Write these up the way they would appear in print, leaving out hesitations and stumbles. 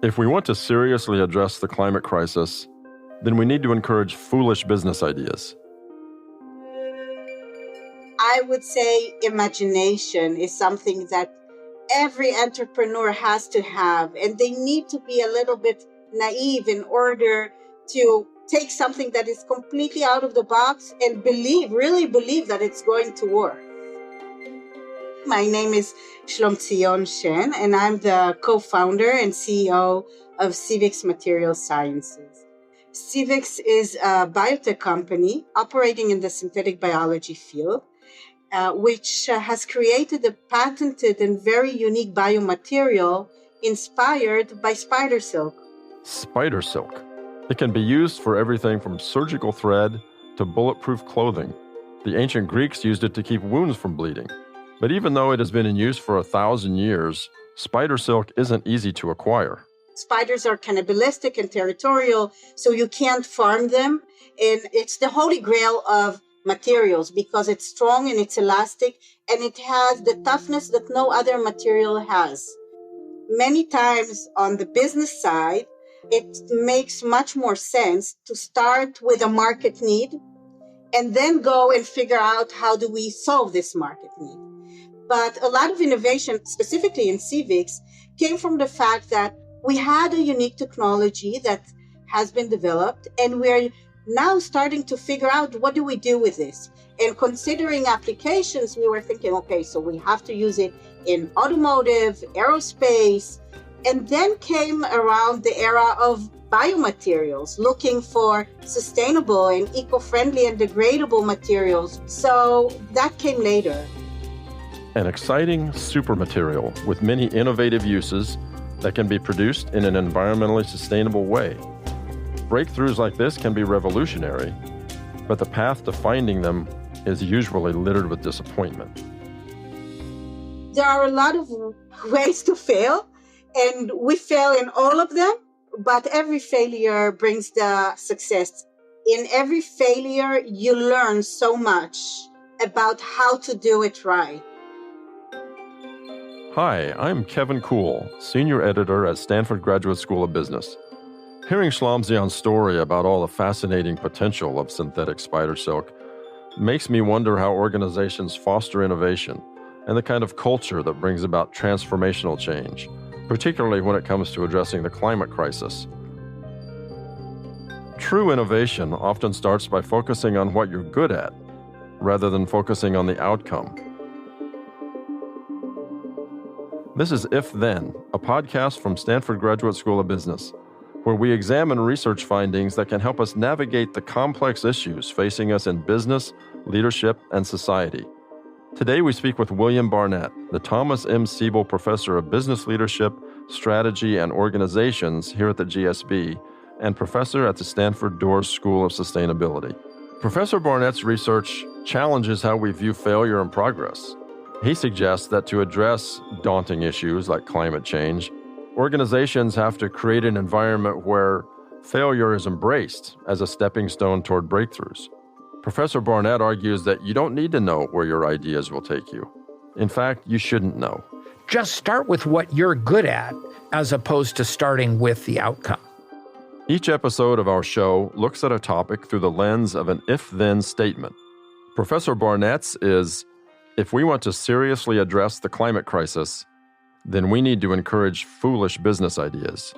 If we want to seriously address the climate crisis, then we need to encourage foolish business ideas. I would say imagination is something that every entrepreneur has to have, and they need to be a little bit naive in order to take something that is completely out of the box and really believe that it's going to work. My name is Shlomtzion Shen, and I'm the co-founder and CEO of Civix Material Sciences. Civix is a biotech company operating in the synthetic biology field, which has created a patented and very unique biomaterial inspired by spider silk. Spider silk. It can be used for everything from surgical thread to bulletproof clothing. The ancient Greeks used it to keep wounds from bleeding. But even though it has been in use for 1,000 years, spider silk isn't easy to acquire. Spiders are cannibalistic and territorial, so you can't farm them. And it's the holy grail of materials because it's strong and it's elastic and it has the toughness that no other material has. Many times on the business side, it makes much more sense to start with a market need and then go and figure out how do we solve this market need. But a lot of innovation, specifically in Civix, came from the fact that we had a unique technology that has been developed, and we're now starting to figure out what do we do with this. And considering applications, we were thinking, okay, so we have to use it in automotive, aerospace, and then came around the era of biomaterials, looking for sustainable and eco-friendly and degradable materials. So that came later. An exciting super material with many innovative uses that can be produced in an environmentally sustainable way. Breakthroughs like this can be revolutionary, but the path to finding them is usually littered with disappointment. There are a lot of ways to fail, and we fail in all of them, but every failure brings the success. In every failure, you learn so much about how to do it right. Hi, I'm Kevin Kuhl, Senior Editor at Stanford Graduate School of Business. Hearing Shlomtzion's story about all the fascinating potential of synthetic spider silk makes me wonder how organizations foster innovation and the kind of culture that brings about transformational change, particularly when it comes to addressing the climate crisis. True innovation often starts by focusing on what you're good at, rather than focusing on the outcome. This is If Then, a podcast from Stanford Graduate School of Business, where we examine research findings that can help us navigate the complex issues facing us in business, leadership, and society. Today we speak with William Barnett, the Thomas M. Siebel Professor of Business Leadership, Strategy, and Organizations here at the GSB, and Professor at the Stanford Doer School of Sustainability. Professor Barnett's research challenges how we view failure and progress. He suggests that to address daunting issues like climate change, organizations have to create an environment where failure is embraced as a stepping stone toward breakthroughs. Professor Barnett argues that you don't need to know where your ideas will take you. In fact, you shouldn't know. Just start with what you're good at, as opposed to starting with the outcome. Each episode of our show looks at a topic through the lens of an if-then statement. Professor Barnett's is, if we want to seriously address the climate crisis, then we need to encourage foolish business ideas.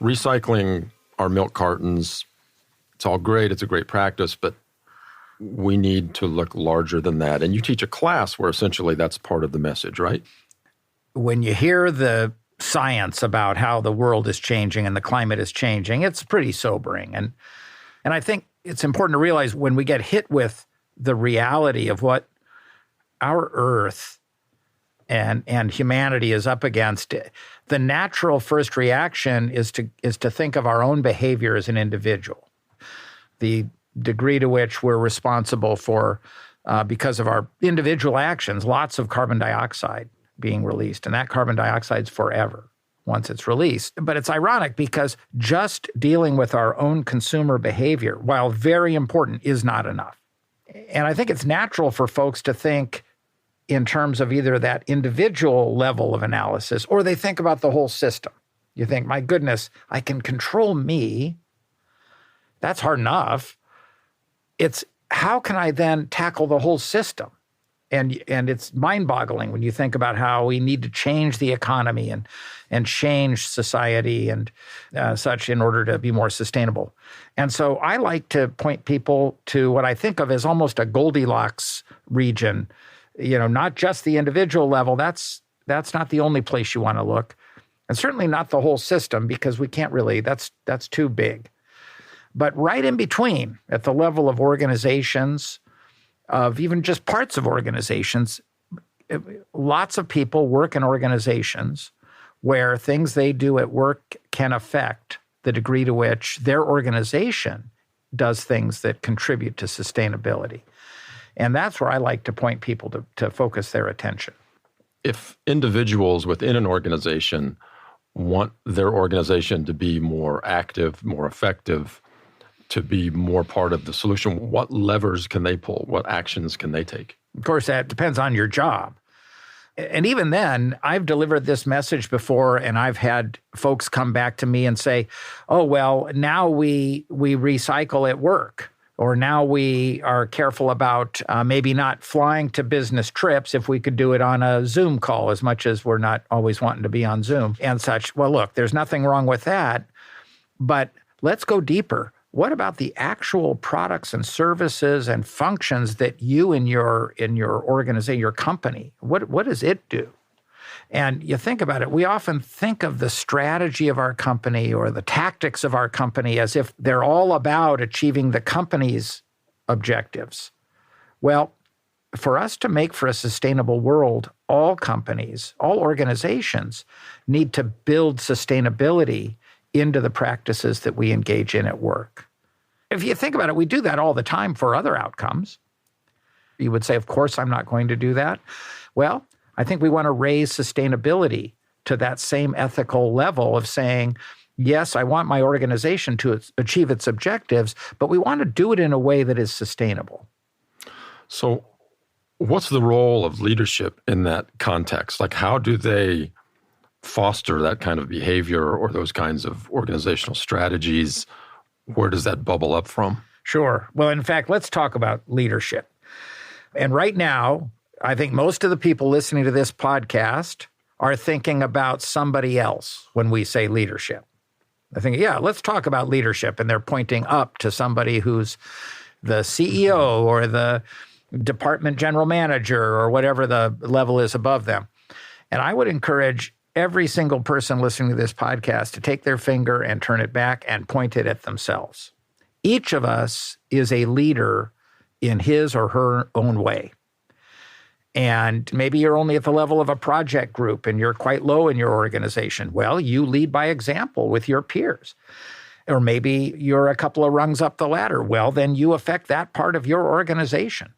Recycling our milk cartons, it's all great, it's a great practice, but we need to look larger than that. And you teach a class where essentially that's part of the message, right? When you hear the science about how the world is changing and the climate is changing, it's pretty sobering. And I think it's important to realize when we get hit with the reality of what our Earth and humanity is up against, the natural first reaction is to think of our own behavior as an individual. The degree to which we're responsible for, because of our individual actions, lots of carbon dioxide being released. And that carbon dioxide's forever once it's released. But it's ironic because just dealing with our own consumer behavior, while very important, is not enough. And I think it's natural for folks to think in terms of either that individual level of analysis, or they think about the whole system. You think, my goodness, I can control me. That's hard enough. It's how can I then tackle the whole system? And it's mind-boggling when you think about how we need to change the economy and change society and such in order to be more sustainable. And so I like to point people to what I think of as almost a Goldilocks region. Not just the individual level. That's not the only place you want to look, and certainly not the whole system, because we can't really. That's too big. But right in between, at the level of organizations, of even just parts of organizations, lots of people work in organizations where things they do at work can affect the degree to which their organization does things that contribute to sustainability. And that's where I like to point people to focus their attention. If individuals within an organization want their organization to be more active, more effective, to be more part of the solution, what levers can they pull? What actions can they take? Of course, that depends on your job. And even then, I've delivered this message before, and I've had folks come back to me and say, oh, well, now we recycle at work, or now we are careful about maybe not flying to business trips if we could do it on a Zoom call, as much as we're not always wanting to be on Zoom and such. Well, look, there's nothing wrong with that, but let's go deeper. What about the actual products and services and functions that you in your organization, your company, what does it do? And you think about it, we often think of the strategy of our company or the tactics of our company as if they're all about achieving the company's objectives. Well, for us to make for a sustainable world, all companies, all organizations need to build sustainability into the practices that we engage in at work. If you think about it, we do that all the time for other outcomes. You would say, of course, I'm not going to do that. Well, I think we want to raise sustainability to that same ethical level of saying, yes, I want my organization to achieve its objectives, but we want to do it in a way that is sustainable. So what's the role of leadership in that context? Like, how do they foster that kind of behavior or those kinds of organizational strategies? Where does that bubble up from? Sure. Well, in fact, let's talk about leadership. And right now, I think most of the people listening to this podcast are thinking about somebody else when we say leadership. I think, yeah, let's talk about leadership. And they're pointing up to somebody who's the CEO or the department general manager or whatever the level is above them. And I would encourage every single person listening to this podcast to take their finger and turn it back and point it at themselves. Each of us is a leader in his or her own way. And maybe you're only at the level of a project group and you're quite low in your organization. Well, you lead by example with your peers. Or maybe you're a couple of rungs up the ladder. Well, then you affect that part of your organization.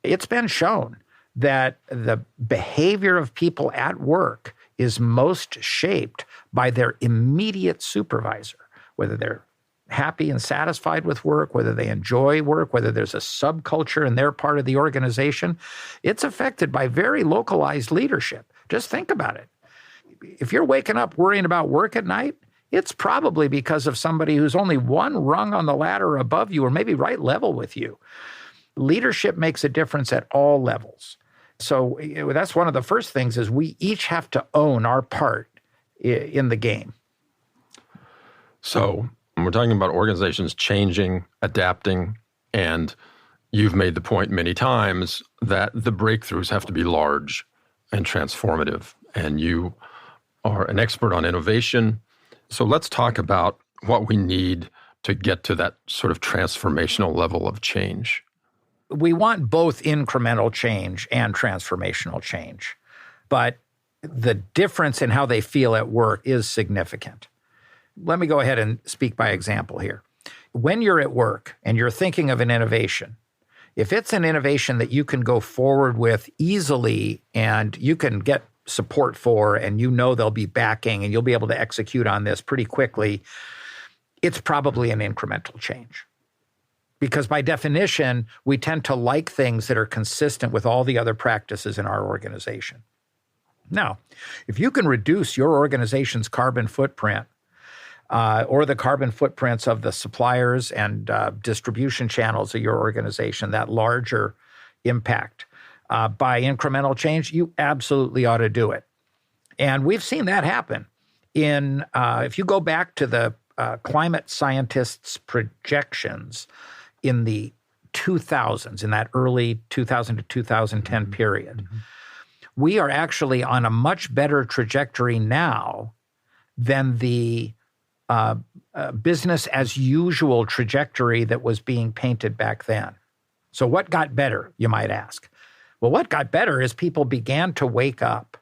It's been shown that the behavior of people at work is most shaped by their immediate supervisor, whether they're happy and satisfied with work, whether they enjoy work, whether there's a subculture in their part of the organization. It's affected by very localized leadership. Just think about it. If you're waking up worrying about work at night, it's probably because of somebody who's only one rung on the ladder above you or maybe right level with you. Leadership makes a difference at all levels. So that's one of the first things is we each have to own our part in the game. So when we're talking about organizations changing, adapting, and you've made the point many times that the breakthroughs have to be large and transformative, and you are an expert on innovation. So let's talk about what we need to get to that sort of transformational level of change. We want both incremental change and transformational change, but the difference in how they feel at work is significant. Let me go ahead and speak by example here. When you're at work and you're thinking of an innovation, if it's an innovation that you can go forward with easily and you can get support for and you know they'll be backing and you'll be able to execute on this pretty quickly, it's probably an incremental change. because by definition, we tend to like things that are consistent with all the other practices in our organization. Now, if you can reduce your organization's carbon footprint or the carbon footprints of the suppliers and distribution channels of your organization, that larger impact by incremental change, you absolutely ought to do it. And we've seen that happen. If you go back to the climate scientists' projections in the 2000s, in that early 2000 to 2010 period, we are actually on a much better trajectory now than the business as usual trajectory that was being painted back then. So what got better, you might ask? Well, what got better is people began to wake up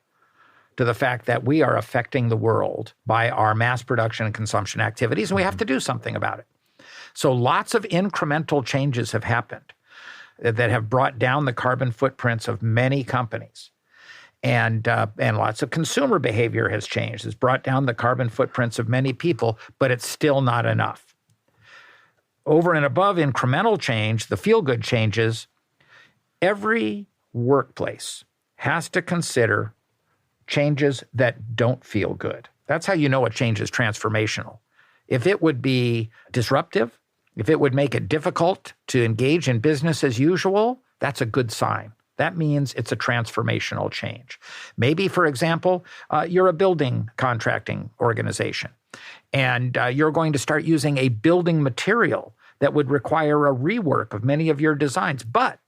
to the fact that we are affecting the world by our mass production and consumption activities, and we have to do something about it. So lots of incremental changes have happened that have brought down the carbon footprints of many companies. And lots of consumer behavior has changed. It's brought down the carbon footprints of many people, but it's still not enough. Over and above incremental change, the feel-good changes, every workplace has to consider changes that don't feel good. That's how you know a change is transformational. If it would be disruptive, if it would make it difficult to engage in business as usual, that's a good sign. That means it's a transformational change. Maybe, for example, you're a building contracting organization, and you're going to start using a building material that would require a rework of many of your designs, but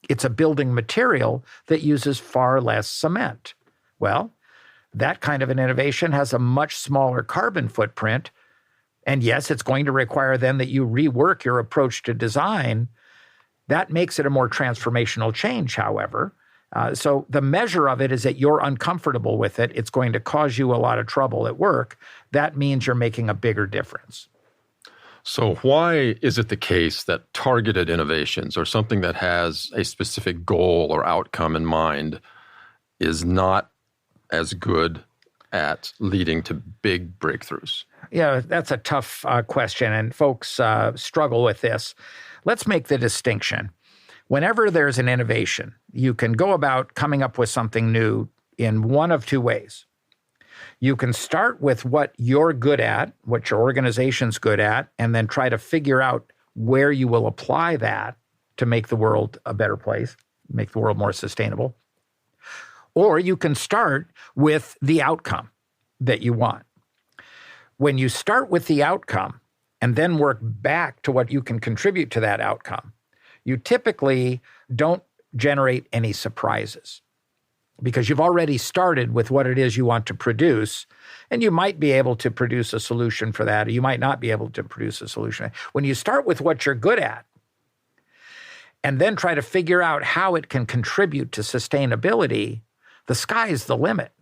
it's a building material that uses far less cement. Well, that kind of an innovation has a much smaller carbon footprint. And yes, it's going to require then that you rework your approach to design. That makes it a more transformational change, however. So the measure of it is that you're uncomfortable with it. It's going to cause you a lot of trouble at work. That means you're making a bigger difference. So why is it the case that targeted innovations or something that has a specific goal or outcome in mind is not as good at leading to big breakthroughs? Yeah, that's a tough question, and folks struggle with this. Let's make the distinction. Whenever there's an innovation, you can go about coming up with something new in one of two ways. You can start with what you're good at, what your organization's good at, and then try to figure out where you will apply that to make the world a better place, make the world more sustainable. Or you can start with the outcome that you want. When you start with the outcome and then work back to what you can contribute to that outcome, you typically don't generate any surprises because you've already started with what it is you want to produce, and you might be able to produce a solution for that, or you might not be able to produce a solution. When you start with what you're good at and then try to figure out how it can contribute to sustainability, the sky's the limit.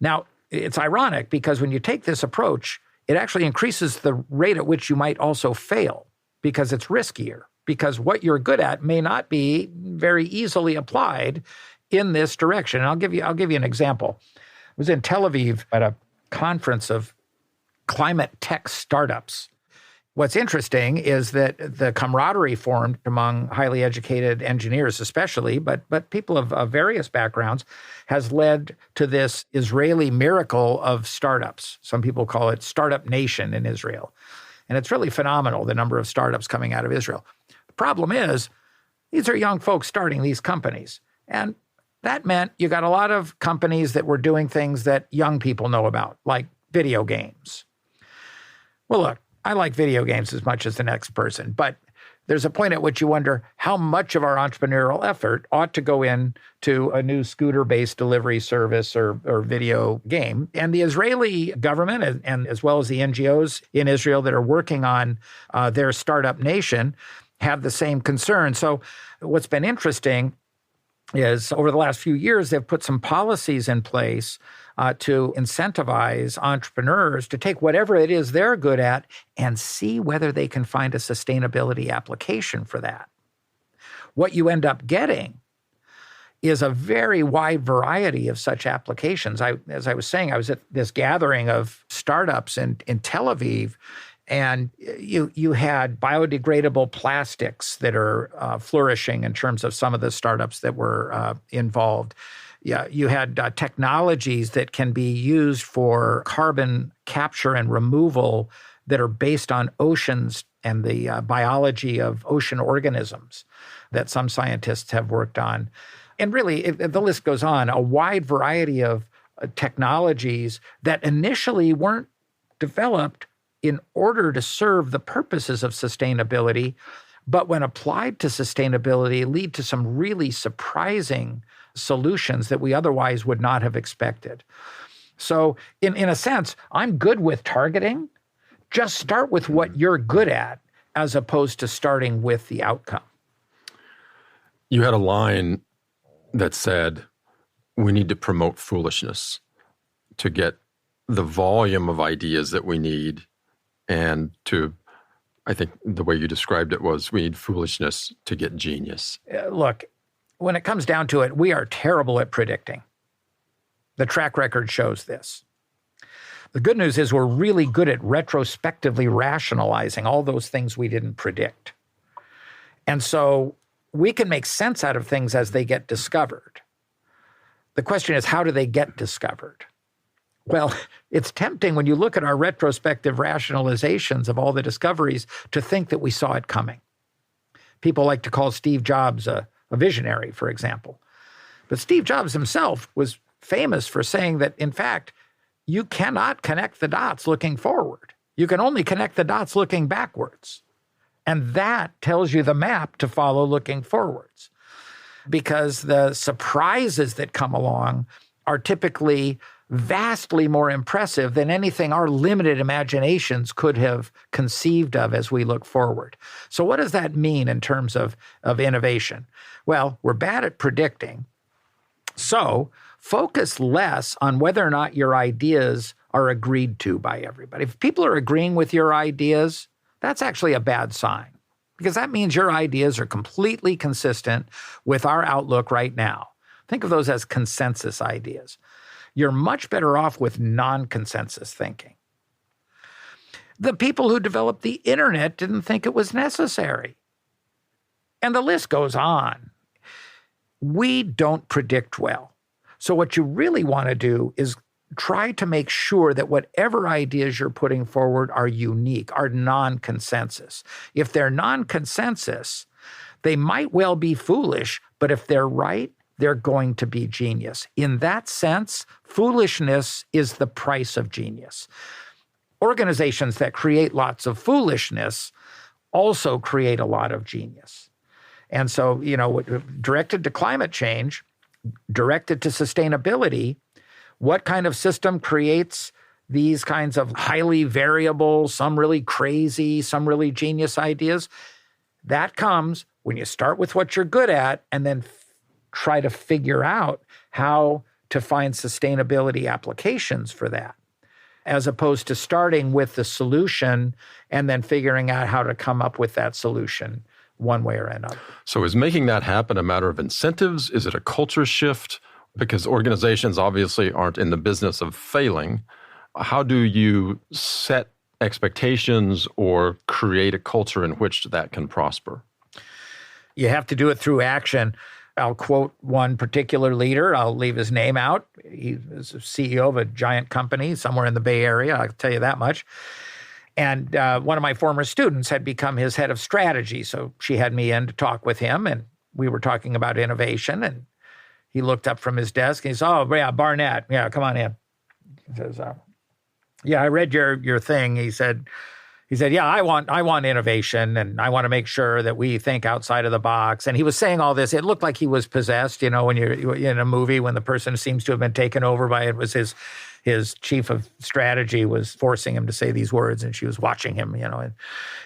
Now, it's ironic because when you take this approach, it actually increases the rate at which you might also fail because it's riskier, because what you're good at may not be very easily applied in this direction. And I'll give you an example. I was in Tel Aviv at a conference of climate tech startups. What's interesting is that the camaraderie formed among highly educated engineers especially, but people of various backgrounds, has led to this Israeli miracle of startups. Some people call it Startup Nation in Israel. And it's really phenomenal, the number of startups coming out of Israel. The problem is, these are young folks starting these companies. And that meant you got a lot of companies that were doing things that young people know about, like video games. Well, look, I like video games as much as the next person, but there's a point at which you wonder how much of our entrepreneurial effort ought to go into a new scooter-based delivery service or video game. And the Israeli government, and as well as the NGOs in Israel that are working on their startup nation, have the same concern. So what's been interesting is over the last few years, they've put some policies in place to incentivize entrepreneurs to take whatever it is they're good at and see whether they can find a sustainability application for that. What you end up getting is a very wide variety of such applications. As I was saying, I was at this gathering of startups in Tel Aviv, And you had biodegradable plastics that are flourishing in terms of some of the startups that were involved. Yeah, you had technologies that can be used for carbon capture and removal that are based on oceans and the biology of ocean organisms that some scientists have worked on. And really, the list goes on, a wide variety of technologies that initially weren't developed in order to serve the purposes of sustainability, but when applied to sustainability, lead to some really surprising solutions that we otherwise would not have expected. So in a sense, I'm good with targeting. Just start with what you're good at as opposed to starting with the outcome. You had a line that said, we need to promote foolishness to get the volume of ideas that we need, and to, I think the way you described it was, we need foolishness to get genius. Look, when it comes down to it, we are terrible at predicting. The track record shows this. The good news is we're really good at retrospectively rationalizing all those things we didn't predict. And so we can make sense out of things as they get discovered. The question is, how do they get discovered? Well, it's tempting when you look at our retrospective rationalizations of all the discoveries to think that we saw it coming. People like to call Steve Jobs a visionary, for example. But Steve Jobs himself was famous for saying that, in fact, you cannot connect the dots looking forward. You can only connect the dots looking backwards. And that tells you the map to follow looking forwards. Because the surprises that come along are typically vastly more impressive than anything our limited imaginations could have conceived of as we look forward. So what does that mean in terms of innovation? Well, we're bad at predicting. So focus less on whether or not your ideas are agreed to by everybody. If people are agreeing with your ideas, that's actually a bad sign, because that means your ideas are completely consistent with our outlook right now. Think of those as consensus ideas. You're much better off with non-consensus thinking. The people who developed the internet didn't think it was necessary. And the list goes on. We don't predict well. So what you really want to do is try to make sure that whatever ideas you're putting forward are unique, are non-consensus. If they're non-consensus, they might well be foolish, but if they're right, they're going to be genius. In that sense, foolishness is the price of genius. Organizations that create lots of foolishness also create a lot of genius. And so, directed to climate change, directed to sustainability, what kind of system creates these kinds of highly variable, some really crazy, some really genius ideas? That comes when you start with what you're good at and then try to figure out how to find sustainability applications for that, as opposed to starting with the solution and then figuring out how to come up with that solution one way or another. So is making that happen a matter of incentives? Is it a culture shift? Because organizations obviously aren't in the business of failing. How do you set expectations or create a culture in which that can prosper? You have to do it through action. I'll quote one particular leader. I'll leave his name out. He was a CEO of a giant company somewhere in the Bay Area. I'll tell you that much. And one of my former students had become his head of strategy. So she had me in to talk with him, and we were talking about innovation. And he looked up from his desk and he said, "Oh, yeah, Barnett. Yeah, come on in." He says, "Yeah, I read your thing." He said, "Yeah, I want innovation, and I want to make sure that we think outside of the box." And he was saying all this. It looked like he was possessed, when you're in a movie when the person seems to have been taken over by it was his chief of strategy was forcing him to say these words, and she was watching him, and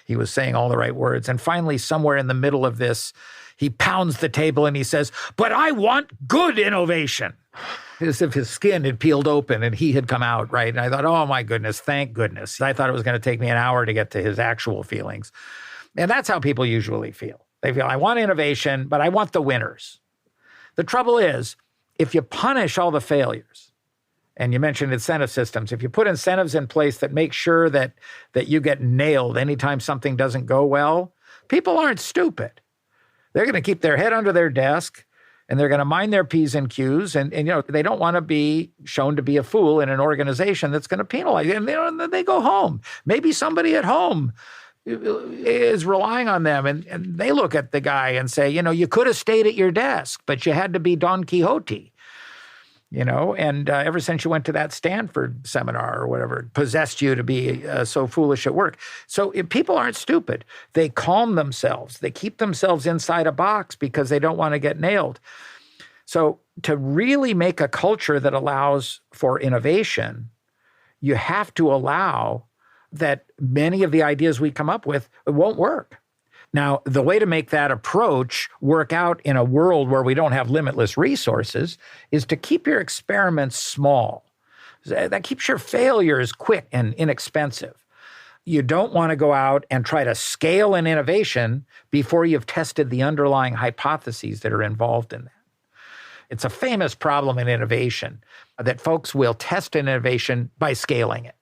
he was saying all the right words. And finally, somewhere in the middle of this, he pounds the table and he says, "But I want good innovation." As if his skin had peeled open and he had come out, right? And I thought, oh my goodness, thank goodness. I thought it was going to take me an hour to get to his actual feelings. And that's how people usually feel. They feel, I want innovation, but I want the winners. The trouble is, if you punish all the failures And you mentioned incentive systems. If you put incentives in place that make sure that you get nailed anytime something doesn't go well, people aren't stupid. They're going to keep their head under their desk, and they're going to mind their P's and Q's. And they don't want to be shown to be a fool in an organization that's going to penalize you. And they go home. Maybe somebody at home is relying on them, and they look at the guy and say, you could have stayed at your desk, but you had to be Don Quixote. And ever since you went to that Stanford seminar or whatever, it possessed you to be so foolish at work. So if people aren't stupid. They calm themselves. They keep themselves inside a box because they don't want to get nailed. So to really make a culture that allows for innovation, you have to allow that many of the ideas we come up with won't work. Now, the way to make that approach work out in a world where we don't have limitless resources is to keep your experiments small. That keeps your failures quick and inexpensive. You don't want to go out and try to scale an innovation before you've tested the underlying hypotheses that are involved in that. It's a famous problem in innovation that folks will test an innovation by scaling it.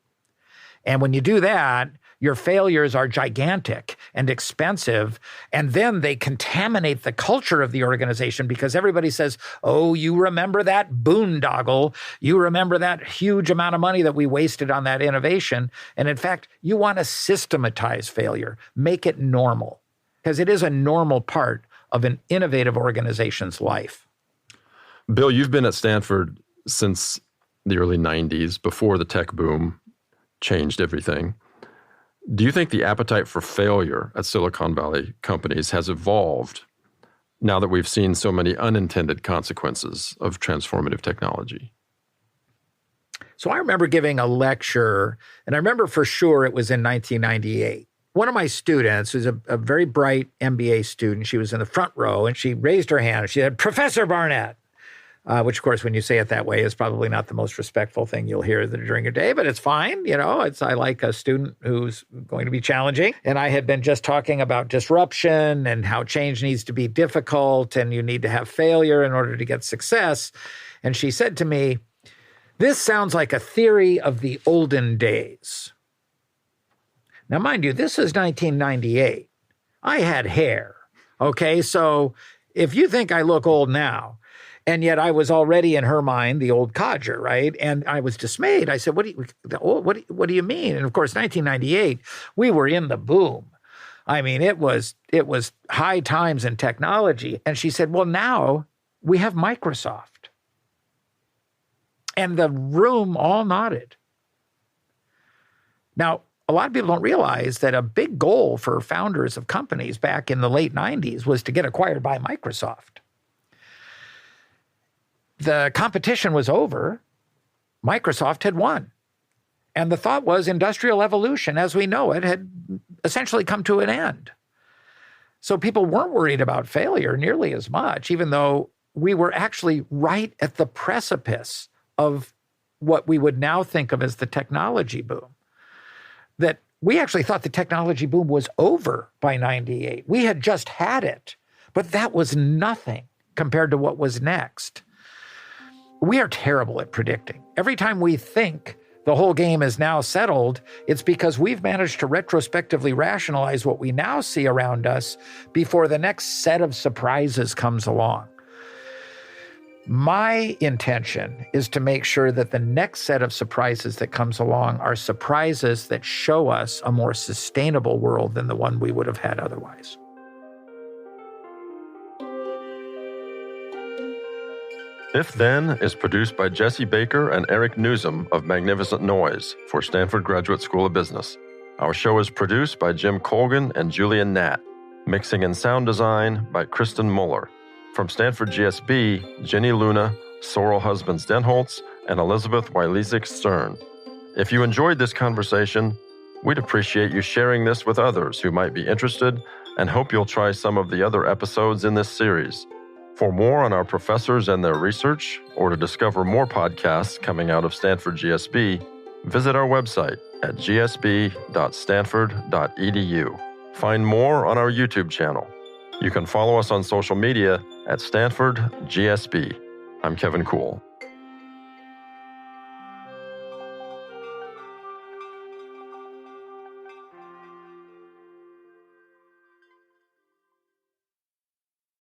And when you do that, your failures are gigantic and expensive, and then they contaminate the culture of the organization because everybody says, oh, you remember that boondoggle, you remember that huge amount of money that we wasted on that innovation. And in fact, you want to systematize failure, make it normal, because it is a normal part of an innovative organization's life. Bill, you've been at Stanford since the early 90s, before the tech boom changed everything. Do you think the appetite for failure at Silicon Valley companies has evolved now that we've seen so many unintended consequences of transformative technology? So I remember giving a lecture, and I remember for sure it was in 1998. One of my students was a very bright MBA student. She was in the front row, and she raised her hand. She said, Professor Barnett. Which, of course, when you say it that way, is probably not the most respectful thing you'll hear during your day, but it's fine. I like a student who's going to be challenging. And I had been just talking about disruption and how change needs to be difficult and you need to have failure in order to get success. And she said to me, this sounds like a theory of the olden days. Now, mind you, this is 1998. I had hair. Okay, so if you think I look old now, and yet I was already in her mind the old codger, right? And I was dismayed. I said, what do you mean? And of course, 1998, we were in the boom. I mean, it was high times in technology. And she said, well, now we have Microsoft. And the room all nodded. Now, a lot of people don't realize that a big goal for founders of companies back in the late 90s was to get acquired by Microsoft. The competition was over. Microsoft had won. And the thought was industrial evolution, as we know it, had essentially come to an end. So people weren't worried about failure nearly as much, even though we were actually right at the precipice of what we would now think of as the technology boom. That we actually thought the technology boom was over by 98. We had just had it, but that was nothing compared to what was next. We are terrible at predicting. Every time we think the whole game is now settled, it's because we've managed to retrospectively rationalize what we now see around us before the next set of surprises comes along. My intention is to make sure that the next set of surprises that comes along are surprises that show us a more sustainable world than the one we would have had otherwise. If Then is produced by Jesse Baker and Eric Newsom of Magnificent Noise for Stanford Graduate School of Business. Our show is produced by Jim Colgan and Julian Natt. Mixing and sound design by Kristen Muller. From Stanford GSB, Jenny Luna, Sorrel Husbands-Denholtz, and Elizabeth Wylezik-Stern. If you enjoyed this conversation, we'd appreciate you sharing this with others who might be interested and hope you'll try some of the other episodes in this series. For more on our professors and their research, or to discover more podcasts coming out of Stanford GSB, visit our website at gsb.stanford.edu. Find more on our YouTube channel. You can follow us on social media at Stanford GSB. I'm Kevin Kuhl.